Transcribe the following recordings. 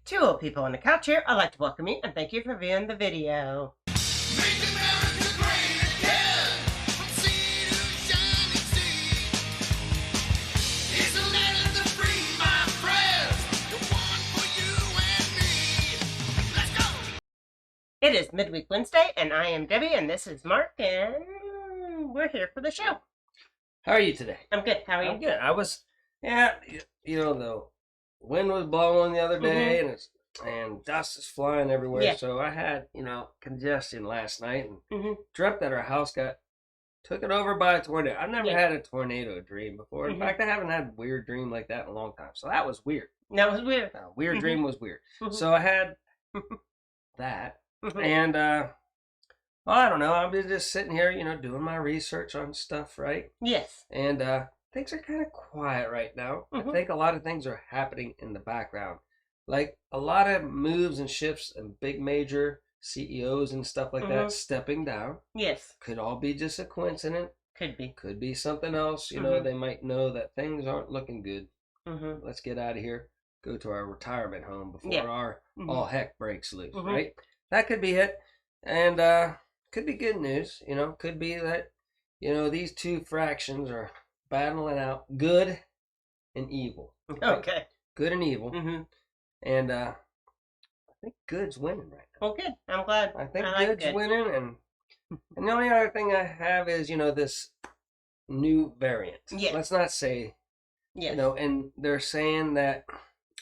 Two old people on the couch here. I'd like to welcome you and thank you for viewing the video. Make America great again. From sea to shining sea. It's a land of the free, my friends. The one for you and me. Let's go. It is Midweek Wednesday, and I am Debbie, and this is Mark, and we're here for the show. How are you today? I'm good. How are you? I'm good. The wind was blowing the other day, and dust is flying everywhere. Yeah. So I had, congestion last night, and Mhm. dreamt that our house got taken over by a tornado. I've never Yeah. had a tornado dream before. In Mhm. fact, I haven't had a weird dream like that in a long time. So that was weird. That was weird. A weird Mhm. dream was weird. Mhm. So I had that, Mhm. and I don't know. I'm just sitting here, doing my research on stuff, right? Yes. And things are kind of quiet right now. Mhm. I think a lot of things are happening in the background. Like a lot of moves and shifts and big major CEOs and stuff like Mhm. that stepping down. Yes. Could all be just a coincidence. Could be. Could be something else. Mhm. They might know that things aren't looking good. Mm-hmm. Let's get out of here. Go to our retirement home before Yeah. our Mhm. all heck breaks loose, Mhm. right? That could be it. And could be good news. Could be that, these two fractions are battling out good and evil. Okay. Good and evil. Mm-hmm. And I think good's winning right now. Well, good. I'm glad. I think like good's good. winning. And the only other thing I have is, this new variant. Yes. Let's not say, Yes. and they're saying that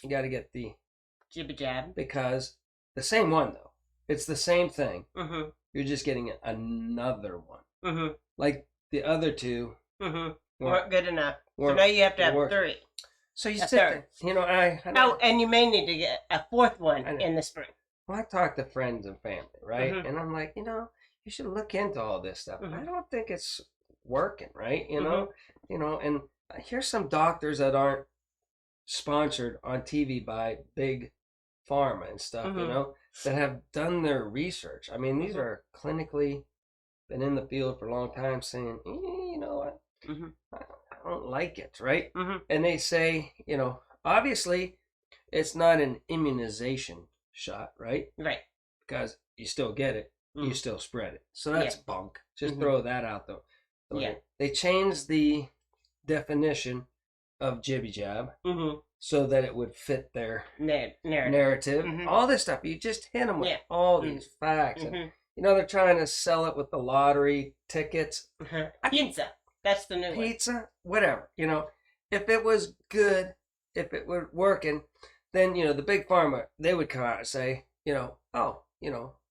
you got to get the, Jibby jab. because the same one, though. It's the same thing. Mm-hmm. You're just getting another one. Mm-hmm. Like the other two Mm-hmm. weren't. Weren't good enough. So weren't- now you have to have weren't. 3. So you A sit third. there, Oh, and you may need to get a 4th one I know. in the spring. Well, I talk to friends and family, right? Mhm. And I'm like, you should look into all this stuff. Mhm. I don't think it's working, right? Mhm. And here's some doctors that aren't sponsored on TV by big pharma and stuff, Mhm. that have done their research. I mean, these Mhm. are clinically been in the field for a long time saying, you know what, Mhm. I don't like it, right? Mhm. And they say, obviously it's not an immunization shot, right? Right. Because you still get it, you Mm. still spread it. So that's Yeah. bunk. Just Mhm. throw that out though. Yeah. They changed the definition of jibby jab Mm-hmm. so that it would fit their Narrative. narrative. Mhm. All this stuff. You just hit them with Yeah. all Mhm. these facts. And, Mm-hmm. they're trying to sell it with the lottery tickets. Pizza. That's the new Pizza, whatever. If it was good, if it were working, then the big pharma, they would come out and say,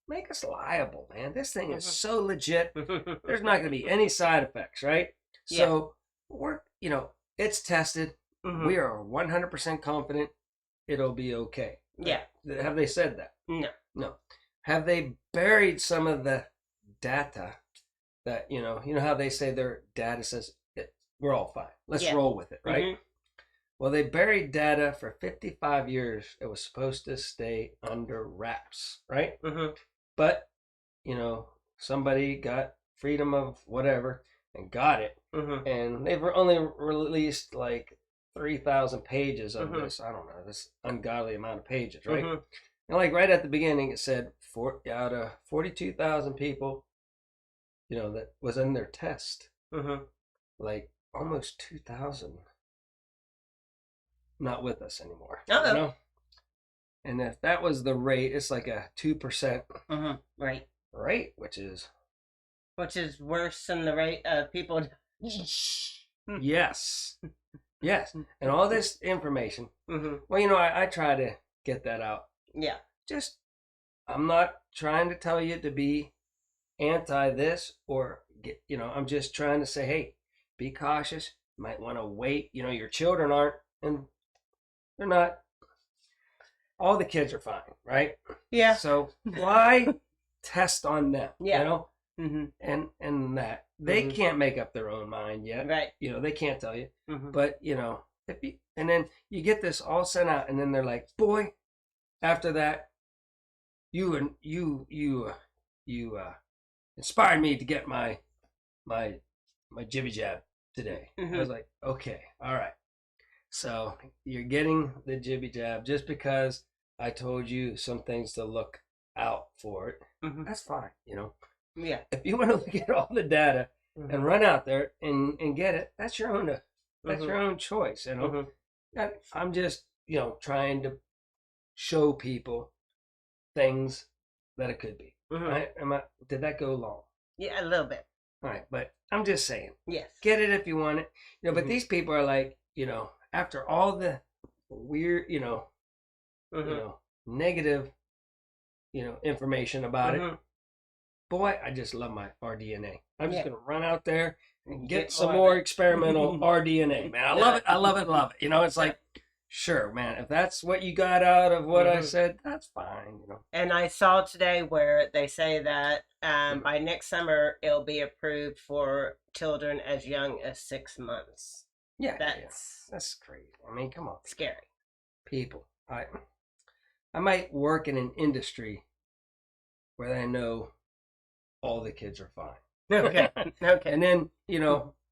make us liable, man. This thing is Mhm. so legit. one. There's not going to be any side effects, right? Yeah. So it's tested. Mhm. We are 100% confident it'll be okay. Yeah. Have they said that? No. No. Have they buried some of the data that, you know how they say their data says we're all fine. Let's Yeah. roll with it, right? Mhm. Well, they buried data for 55 years. It was supposed to stay under wraps, right? Mhm. But, somebody got freedom of whatever and got it. Mhm. And they've only released like 3,000 pages of Mhm. this, I don't know, this ungodly amount of pages, right? Mhm. And like right at the beginning, it said out of 42,000 people, that was in their test, Mhm. like almost 2,000 not with us anymore. Uh-oh. And if that was the rate, it's like a 2% Mhm. Right. rate, which is Which is worse than the rate of people. yes, yes. And all this information. Mhm. Well, I try to get that out. Yeah. Just, I'm not trying to tell you to be anti this or I'm just trying to say, hey, be cautious. You might want to wait. Your children aren't, and they're not. All the kids are fine, right? Yeah. So why test on them? Yeah. Mhm. And that they Mhm. can't make up their own mind yet. Right. They can't tell you. Mhm. But if you, and then you get this all sent out, and then they're like, boy, after that, you inspired me to get my jibby jab today. I was like, okay, all right. So you're getting the jibby jab just because I told you some things to look out for it. Mhm. That's fine, Yeah. If you want to look at all the data and run out there and get it, that's your own that's your own choice, I'm just, trying to show people things that it could be. Right? Did that go long? Yeah, a little bit. All right, but I'm just saying, Yes. get it if you want it. But these people are like, after all the weird, negative, information about it. Boy, I just love my RDNA. I'm just gonna run out there and get some more experimental RDNA, man. I love it. I love it. Love it. It's like, sure, man. If that's what you got out of what I said, that's fine. And I saw today where they say that by next summer it'll be approved for children as young as 6 months. Yeah, that's crazy. I mean, come on, scary. People. I might work in an industry where I know all the kids are fine. Okay. Okay. And then,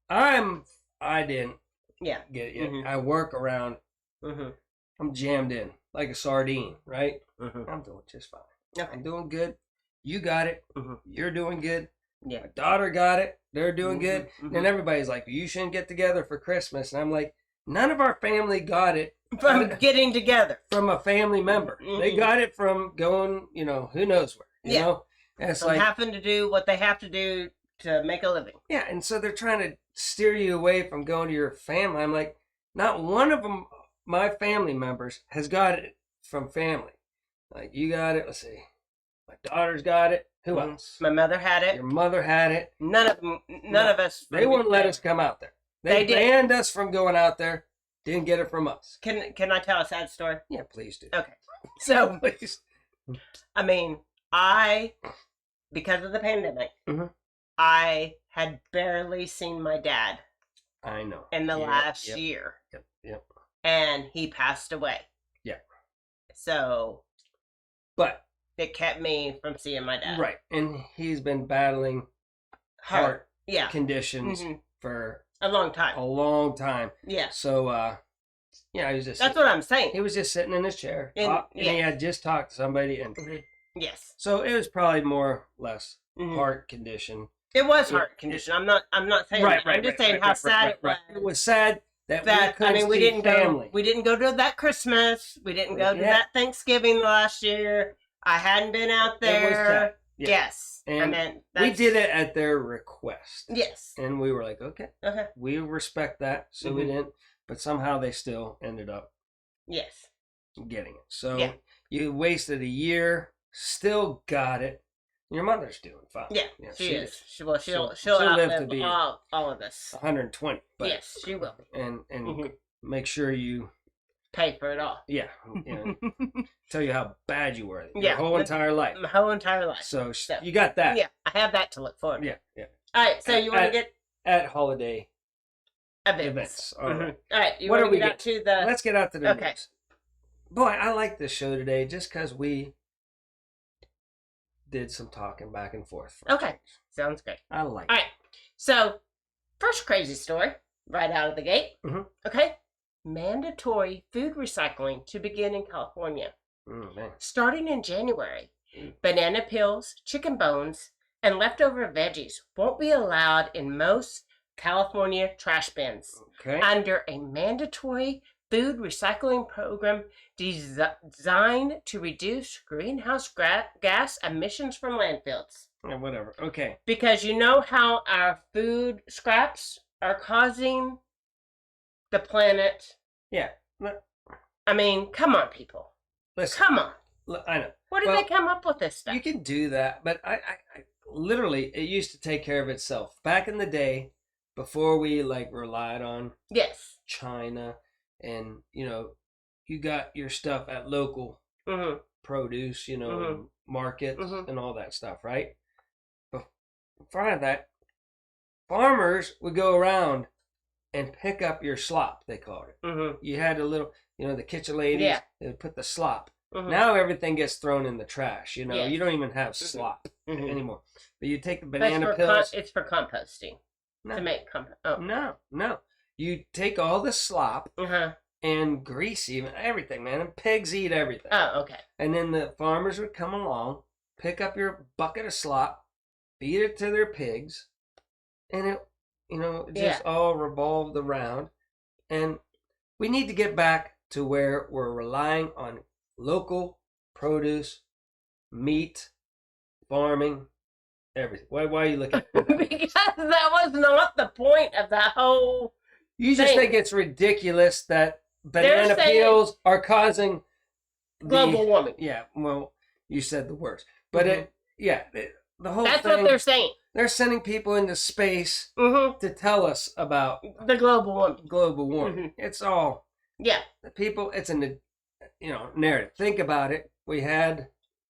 I didn't Yeah. get it yet. I work around, I'm jammed in like a sardine, right? I'm doing just fine. Okay. I'm doing good. You got it. You're doing good. Yeah. My daughter got it. They're doing good. And everybody's like, you shouldn't get together for Christmas. And I'm like, none of our family got it From getting together. from a family member. They got it from going, who knows where, you know? And it's From like having to do what they have to do to make a living. Yeah, and so they're trying to steer you away from going to your family. I'm like, not one of them, my family members, has got it from family. Like, you got it. Let's see. My daughter's got it. Who else? My mother had it. Your mother had it. None of us. They wouldn't let us come out there. They did. banned us from going out there. Didn't get it from us. Can I tell a sad story? Yeah, please do. Okay. So, Please. I mean, because of the pandemic, I had barely seen my dad I know. in the last year. Yep. And he passed away. Yeah. So But it kept me from seeing my dad. right, and he's been battling heart conditions for a long time. a long time. Yeah. So he was just That's what I'm saying. he was just sitting in his chair, And he had just talked to somebody, and Yes. so it was probably more or less heart condition. It was heart condition. I'm not saying that. I'm just saying how sad it was. It was sad that we didn't family. go. We didn't go to that Christmas. We didn't go to that Thanksgiving last year. I hadn't been out there. It was sad. Yeah. Yes. And we did it at their request. Yes. And we were like, okay, we respect that. So we didn't. But somehow they still ended up getting it. So you wasted a year, still got it. Your mother's doing fine. Yeah, she is. She'll she'll live to be all of us. 120. But, Yes, she will. And make sure you Pay for it all. Yeah. Tell you how bad you were your whole entire life. My whole entire life. So you got that. Yeah, I have that to look forward to. Yeah. All right, so you want to get at holiday events. All right. All right, you What want do to we get out to the... Let's get out to the Okay. news. Boy, I like this show today just because we did some talking back and forth. Okay, sounds great. I like All it. right, so first crazy story right out of the gate. Okay, mandatory food recycling to begin in California. Man. Starting in January, banana peels, chicken bones, and leftover veggies won't be allowed in most California trash bins Okay. under a mandatory food recycling program designed to reduce greenhouse gas emissions from landfills. Yeah, whatever. Okay. Because you know how our food scraps are causing the planet. Yeah. I mean, come on, people. Listen, Come on. I know. Where did they come up with this stuff? You can do that, but I literally, it used to take care of itself. Back in the day, before we relied on Yes. China, and you got your stuff at local produce, markets and all that stuff, right? But prior to that, farmers would go around and pick up your slop, they called it. You had a little, the kitchen ladies, they would put the slop. Now everything gets thrown in the trash, you don't even have slop anymore. But you take the banana peels. It's for composting. No. To make compost. Oh. No. You take all the slop and grease, even everything, man. And pigs eat everything. Oh, okay. And then the farmers would come along, pick up your bucket of slop, feed it to their pigs, and it, just all revolved around. And we need to get back to where we're relying on local produce, meat, farming, everything. Why are you looking at me? Because that was not the point of that whole. You just thing. think it's ridiculous that They're banana saying- peels are causing Global warming. Yeah, well, you said the worst. But the whole That's thing, what they're saying. they're sending people into space Mm-hmm. to tell us about The global warming. global warming. Mm-hmm. It's all Yeah. the people. It's a narrative. Think about it. We had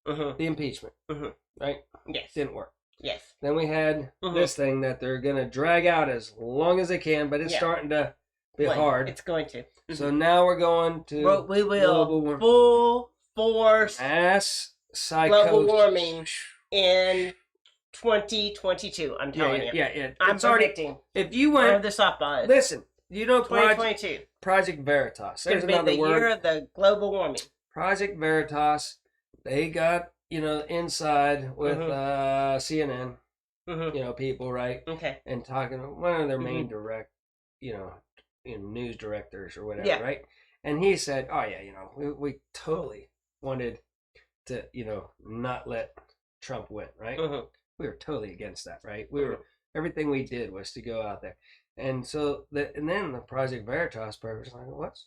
Mm-hmm. the impeachment, Mhm. right? Yes. Didn't work. Yes. Then we had Mhm. this thing that they're gonna drag out as long as they can, but it's Yeah. starting to be Well, hard. It's going to. So now we're going to Well, we global will warming. full force Mass psychosis. global warming in 2022. I'm telling you. Yeah. I'm It's already. predicting. If you Where went, the softball is. listen. You know Project 2022. Veritas. It's There's going to be another the word. year of the global warming. Project Veritas. They got inside with Mhm. CNN. Mm-hmm. People, right? Okay. And talking to one of their main news directors or whatever, Yeah. right? And he said, "Oh yeah, we totally wanted to, not let Trump win, right? Mm-hmm. We were totally against that, right? Everything we did was to go out there, and so and then the Project Veritas person was like, what's,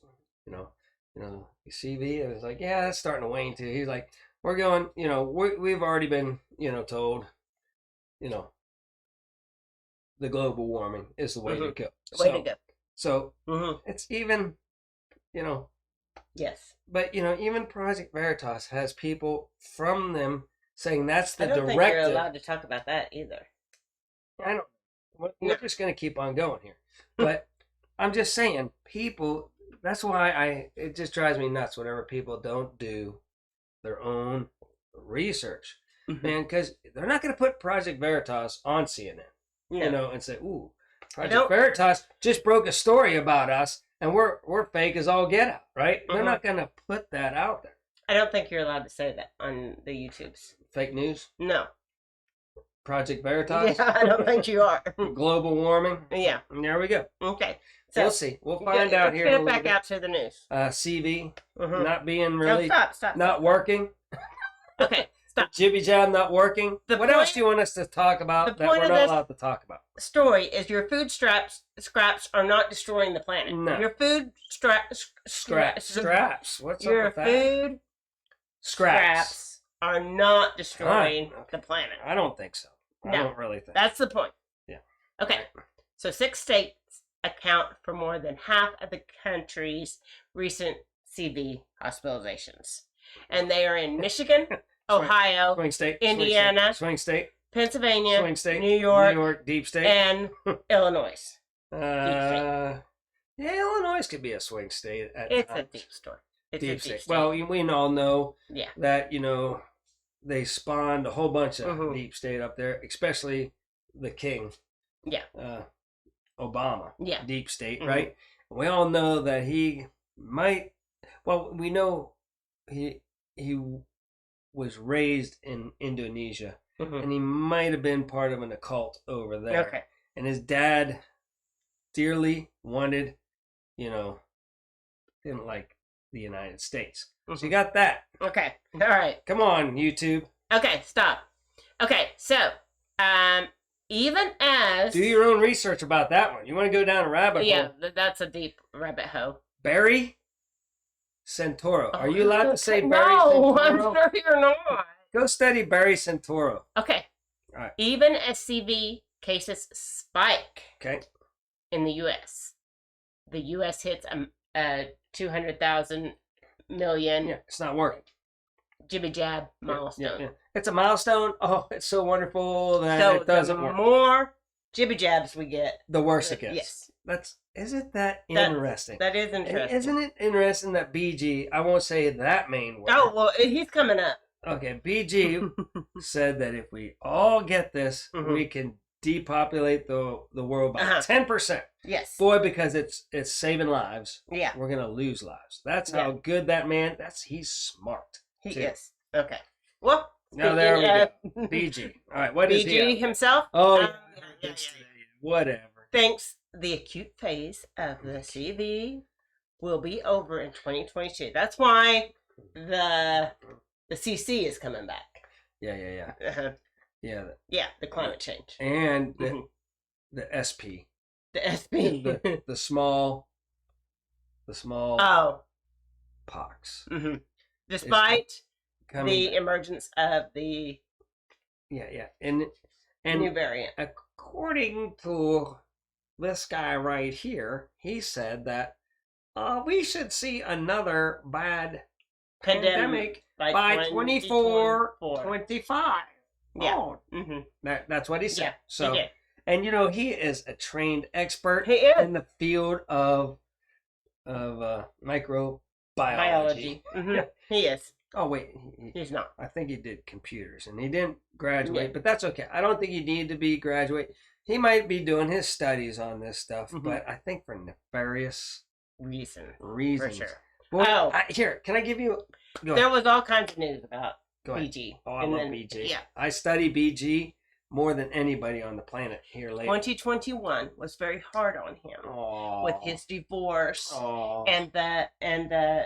CV? It was like, yeah, that's starting to wane too. He's like, we're going, we've already been, told, the global warming is the way to go. Way to go. So Mm-hmm. it's even, Yes. but even Project Veritas has people from them saying that's the I don't think you're directive. allowed to talk about that either. I don't. We're No. just going to keep on going here, but I'm just saying, people. That's why it just drives me nuts whenever people don't do their own research, Mhm. man. Because they're not going to put Project Veritas on CNN, No. and say, "Ooh, don't- Project Veritas just broke a story about us, and we're fake as all get out." Right? They're Mhm. not going to put that out there. I don't think you're allowed to say that on the YouTubes. Fake news. No. Project Veritas. Yeah, I don't think you are. Global warming. Yeah. And there we go. Okay. So We'll see. We'll find out let's here. get in a it little back bit. out to the news. CV Mhm. not being No, really, stop. not working. Okay, stop. Jibby Jab not working. The What else point- do you want us to talk about the that point we're of not this- allowed to talk about? Story is your food scraps are not destroying the planet. No. Your food straps. Straps. What's Your up with that? food Scraps. scraps are not destroying Alright, the planet. I don't think so. I No. don't really think. That's the point. Yeah. Okay. So 6 states account for more than half of the country's recent CV hospitalizations. And they are in Michigan, Ohio, Swing state. Indiana, Swing state. Pennsylvania, Swing state. New York, Deep state. and Illinois. Yeah, Illinois could be a swing state. It's a deep store. It's a Deep deep state. Well, we all know yeah. that they spawned a whole bunch of Mhm. deep state up there, especially the king. Yeah. Obama. Yeah. Deep state, Mhm. right? We all know that he might. Well, we know he was raised in Indonesia, Mhm. and he might have been part of an occult over there. Okay. And his dad dearly wanted, didn't like the United States. So you got that. Okay. All right. Come on, YouTube. Okay. Stop. Okay. So, even as Do your own research about that one. You want to go down a rabbit yeah, hole? that's a deep rabbit hole. Barry Santoro. Are you allowed to say no, Barry I'm Santoro? sure you're not. Go study Barry Santoro. Okay. All right. Even as CV cases spike Okay. in the U.S., the U.S. hits a 200,000 million Yeah, it's not working. jibby jab milestone. Yeah. It's a milestone. Oh, it's so wonderful that So it doesn't the work. more jibby jabs we get, The worse it gets. yes, Isn't that That- interesting? that is And interesting. isn't it interesting that BG, I won't say that main word. Oh well, he's coming up. Okay, BG said that if we all get this, Mhm. we can depopulate the world by Uh-huh. 10%. Yes. Boy, because it's saving lives. Yeah. We're gonna lose lives. That's Yeah. how good that man. He's smart. He too. is. Okay. Well, Now there we speaking go. of BG. All right, what is BG he? himself. Oh, yeah, it's- whatever. Thanks. The acute phase of the CV will be over in 2022. That's why the CC is coming back. Yeah. Uh-huh. Yeah, Yeah, the climate change. and Mhm. the SP, The SP. the small Oh. pox hmm Despite coming. the back. emergence of the Yeah, and new variant. according to this guy right here, he said that we should see another bad pandemic by 24, 25. Yeah. Oh, hmm that's what he said. Yeah, So, he did. and he is a trained expert He is. in the field of microbiology. Biology. He is. Oh wait, He's not. I think he did computers, and he didn't graduate, Yeah. but that's okay. I don't think he needed to be graduate. He might be doing his studies on this stuff, Mhm. but I think for nefarious Reason. reasons. For sure. Boy, Oh. here, can I give you? Go There ahead. was all kinds of news about Go ahead. BG. Oh, I And love then- BG. Yeah. I study BG more than anybody on the planet here lately. 2021 was very hard on him Aw. with his divorce Aw. and the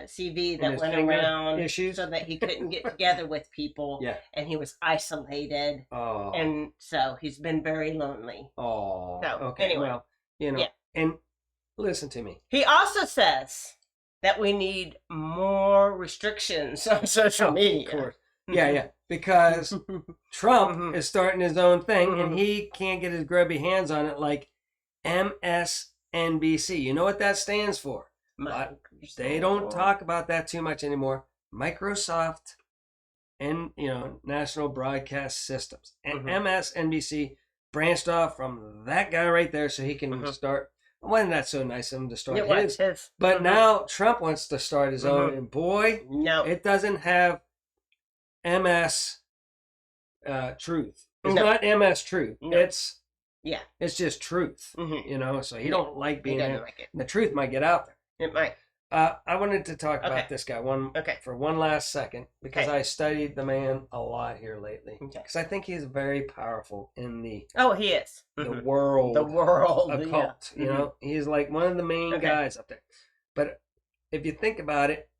CV And that his went finger around issues? so that he couldn't get together with people. Yeah. And he was isolated. Oh. And so he's been very lonely. Oh. So, Okay. anyway. Well, Yeah. and listen to me. He also says that we need more restrictions on social media. Of course. Yeah. Because Trump Mhm. is starting his own thing, Mhm. and he can't get his grubby hands on it like MSNBC. You know what that stands for? But they don't talk about that too much anymore. Microsoft and National Broadcast Systems. And Mhm. MSNBC branched off from that guy right there so he can Mhm. start. Wasn't that so nice of him to start It was his? his. But Mhm. now Trump wants to start his own, Mhm. and boy, No. it doesn't have MS truth. It's No. not MS truth. No. It's Yeah. just truth. Mhm. So he Yeah. don't like He being doesn't there. like it. And the truth might get out there. It might. I wanted to talk Okay. about this guy Okay. for one last second because Okay. I studied the man a lot here lately Okay. because I think he's very powerful in the Oh, he is. the Mhm. world The world. occult. Yeah. He's like one of the main Okay. guys up there. But if you think about it,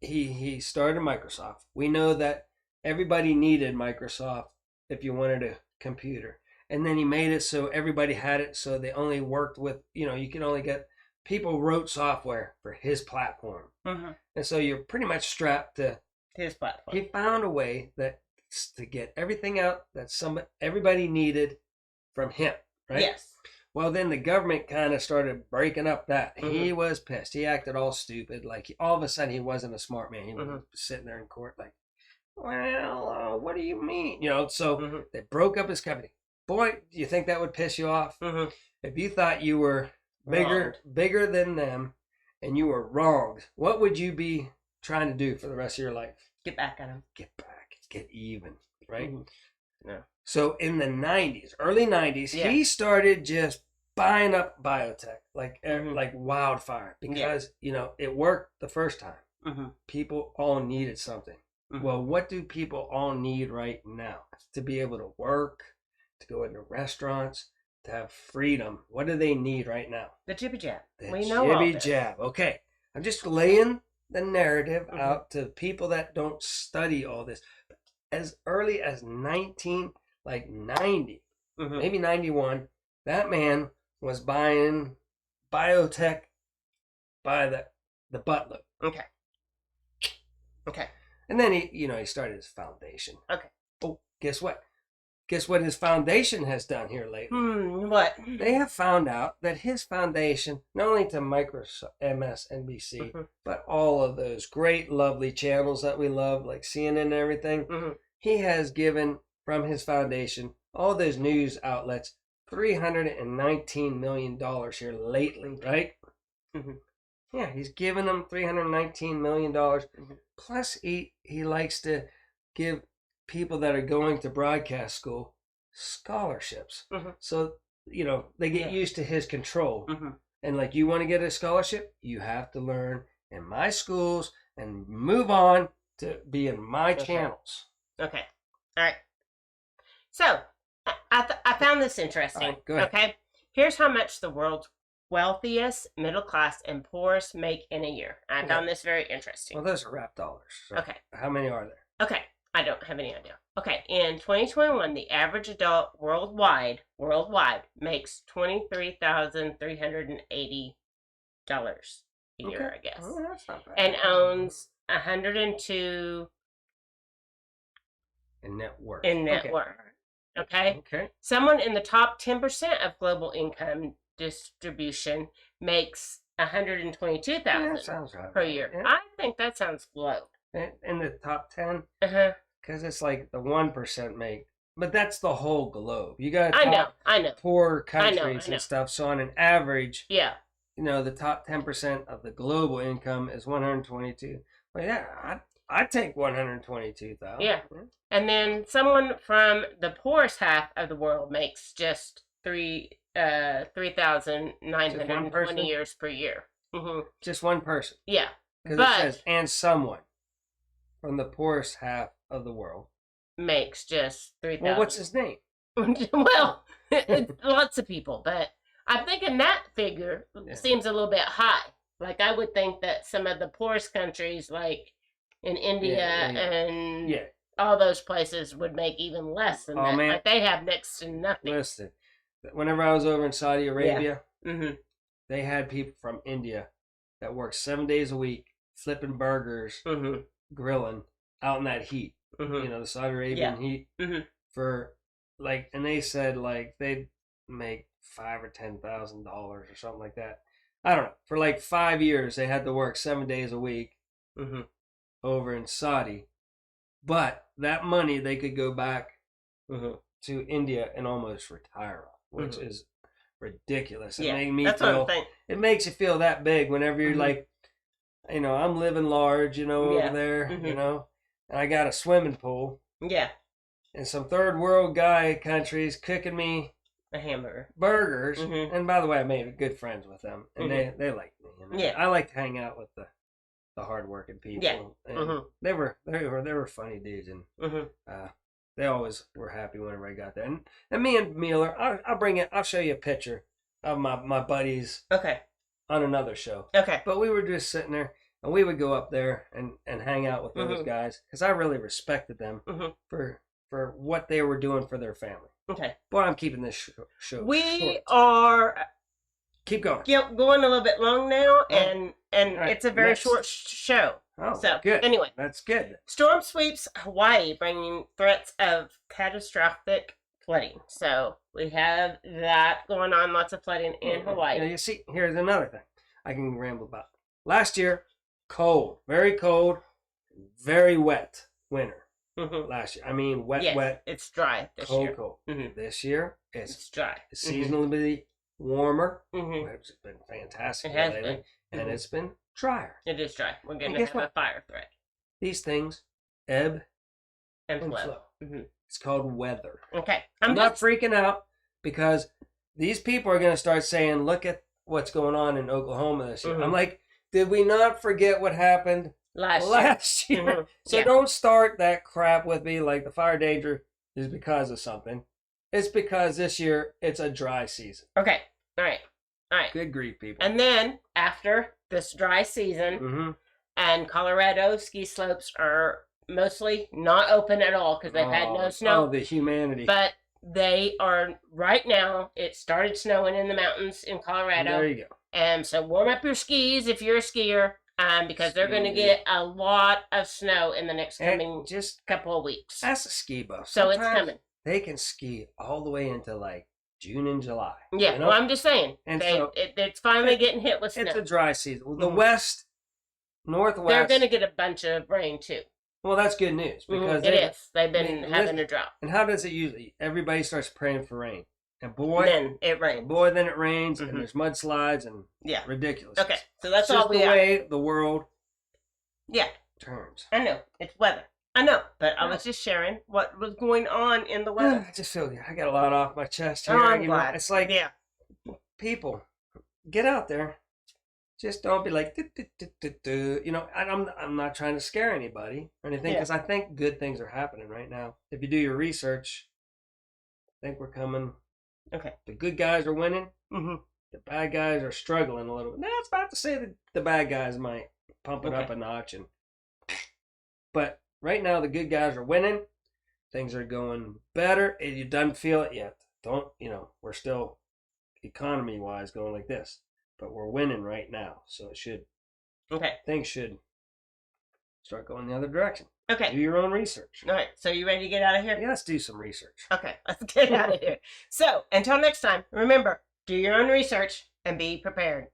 he started Microsoft. We know that everybody needed Microsoft if you wanted a computer, and then he made it so everybody had it. So they only worked with you could only get. People wrote software for his platform. Mhm. And so you're pretty much strapped to. His platform. He found a way to get everything out that everybody needed from him, right? Yes. Well, then the government kind of started breaking up that. Mm-hmm. He was pissed. He acted all stupid. Like all of a sudden, he wasn't a smart man. He was Mhm. sitting there in court, like, "Well, what do you mean?" So Mhm. they broke up his company. Boy, do you think that would piss you off? Mhm. If you thought you were Wronged. bigger than them, and you were wronged, what would you be trying to do for the rest of your life? Get back at him. Get back, get even, right? Mhm. Yeah. So in the early 90s, Yeah. he started just buying up biotech like Mhm. like wildfire because it worked the first time. Mhm. People all needed something. Mhm. Well, what do people all need right now? To be able to work, to go into restaurants, to have freedom. What do they need right now? The jibby jab. The We know all jibby this. jab. Okay, I'm just laying the narrative Mhm. out to people that don't study all this. As early as 90, Mhm. maybe 91, that man was buying biotech by the buttload. Okay. Okay. And then he started his foundation. Okay. Oh, guess what? Guess what his foundation has done here lately? What? They have found out that his foundation, not only to Microsoft, MSNBC, Mhm. but all of those great, lovely channels that we love, like CNN and everything, Mhm. he has given from his foundation, all those news outlets, $319 million here lately, right? Mhm. Yeah, he's given them $319 million. Mhm. Plus, he likes to give people that are going to broadcast school scholarships. Mhm. So, they get Yeah. used to his control. Mm-hmm. And like, you want to get a scholarship, you have to learn in my schools and move on to be in my Okay. channels. Okay. All right. So, I found this interesting. All right, go ahead. Okay. Here's how much the world's wealthiest, middle class, and poorest make in a year. I Okay. found this very interesting. Well, those are rap dollars. So Okay. how many are there? Okay. I don't have any idea. Okay. In 2021, the average adult worldwide makes $23,380 a year, I guess. Oh, that's not bad. And owns 102 in net worth. in net Okay. worth. Okay. Okay. Someone in the top 10% of global income distribution makes Yeah, 122,000 that sounds right. per year. Yeah. I think that sounds low. In the top 10, Uh-huh. because it's like the 1% make, but that's the whole globe. You got I know. poor I know. countries and stuff. So on an average, Yeah. the top 10% of the global income is 122. Well, yeah, I'd take 122,000. Yeah. And then someone from the poorest half of the world makes just 3,920 years per year. Mm-hmm. Just one person. Yeah. Because But- it says, and someone from the poorest half of the world. Makes just 3,000. Well, what's his name? Well, it's lots of people, but I'm thinking that figure Yeah. seems a little bit high. Like, I would think that some of the poorest countries, like in India Yeah. and Yeah. all those places, would make even less than Oh, that. man. Like, they have next to nothing. Listen, whenever I was over in Saudi Arabia, Mm-hmm. they had people from India that worked 7 days a week, flipping burgers, Mm-hmm. grilling out in that heat. Mm-hmm. The Saudi Arabian heat Mhm. for like, and they said like they'd make $5,000 or $10,000 or something like that. I don't know. For like 5 years, they had to work 7 days a week Mm-hmm. over in Saudi, but that money they could go back Mm-hmm. to India and almost retire off, which is ridiculous. It Yeah, made me that's what I'm feel. thinking. It makes you feel that big whenever you're Mhm. like, I'm living large, Yeah. over there, Mhm. and I got a swimming pool, Yeah, and some third world guy countries cooking me a hamburger. burgers. Mhm. And by the way, I made good friends with them, and they like me. Yeah. I like to hang out with the hardworking people. Yeah. And Mhm. they were funny dudes, and Mm-hmm. they always were happy whenever I got there. And me and Mueller, I'll show you a picture of my buddies Okay. on another show. Okay. But we were just sitting there, and we would go up there and hang out with those Mhm. guys because I really respected them Mhm. for what they were doing for their family. Okay. Boy, I'm keeping this show We short. are Keep going. going a little bit long now, and Right, it's a very next. short show. Oh, So, good. anyway. That's good. Storm sweeps Hawaii, bringing threats of catastrophic flooding. So we have that going on, lots of flooding in Hawaii. Yeah, you see, here's another thing I can ramble about. Last year, cold, very wet winter. Mm-hmm. Last year, I mean, wet, Yes, it's dry this cold, year. cold. Mhm. This year, It's it's dry. seasonally warmer, Mm-hmm. which has been fantastic It has lately, been. and Mhm. it's been drier. It is dry. We're going And to guess have a what? fire threat These things ebb and and flow. flow. Mhm. It's called weather. Okay. I'm not just- freaking out because these people are going to start saying, look at what's going on in Oklahoma this year. Mhm. I'm like, did we not forget what happened last year. year? Mhm. So Yeah. don't start that crap with me like the fire danger is because of something. It's because this year it's a dry season. Okay. All right. Good grief, people. And then after this dry season, Mm-hmm. and Colorado ski slopes are mostly not open at all because they've had no snow. Oh, the humanity. But they are right now. It started snowing in the mountains in Colorado, There you go. and so warm up your skis if you're a skier, because they're going to Ski. get a lot of snow in the next coming And just couple of weeks. ask a ski buff. So it's Sometimes coming. They can ski all the way into like June and July. Yeah, you know? well, I'm just saying. And so- It's finally getting hit with It's snow. a dry season. The Mhm. west, northwest. They're going to get a bunch of rain too. Well, that's good news because It is. They've been I mean, having a drought. And how does it usually? Everybody starts praying for rain, and boy, Then it rains. then it rains, Mhm. and there's mudslides and Yeah. ridiculous. Okay, so that's It's just all we the have. way the world Yeah, turns. I know. It's weather. I know, but I Yeah. was just sharing what was going on in the weather. I just feel good. I got a lot off my chest here. Oh, I'm you know, glad. it's like Yeah. people get out there. Just don't be like, you know. And I'm not trying to scare anybody or anything Yeah. because I think good things are happening right now. If you do your research, I think we're coming. Okay. The good guys are winning. Mm-hmm. The bad guys are struggling a little bit. That's about to say that the bad guys might pump it up Okay. a notch, but right now the good guys are winning. Things are going better. You don't feel it yet. Don't, you know, we're still economy wise going like this, but we're winning right now. So Okay. things should start going the other direction. Do Okay. your own research. All right. So you ready to get out of here? Yeah, let's do some research. Okay. Let's get out of here. So until next time, remember, do your own research and be prepared.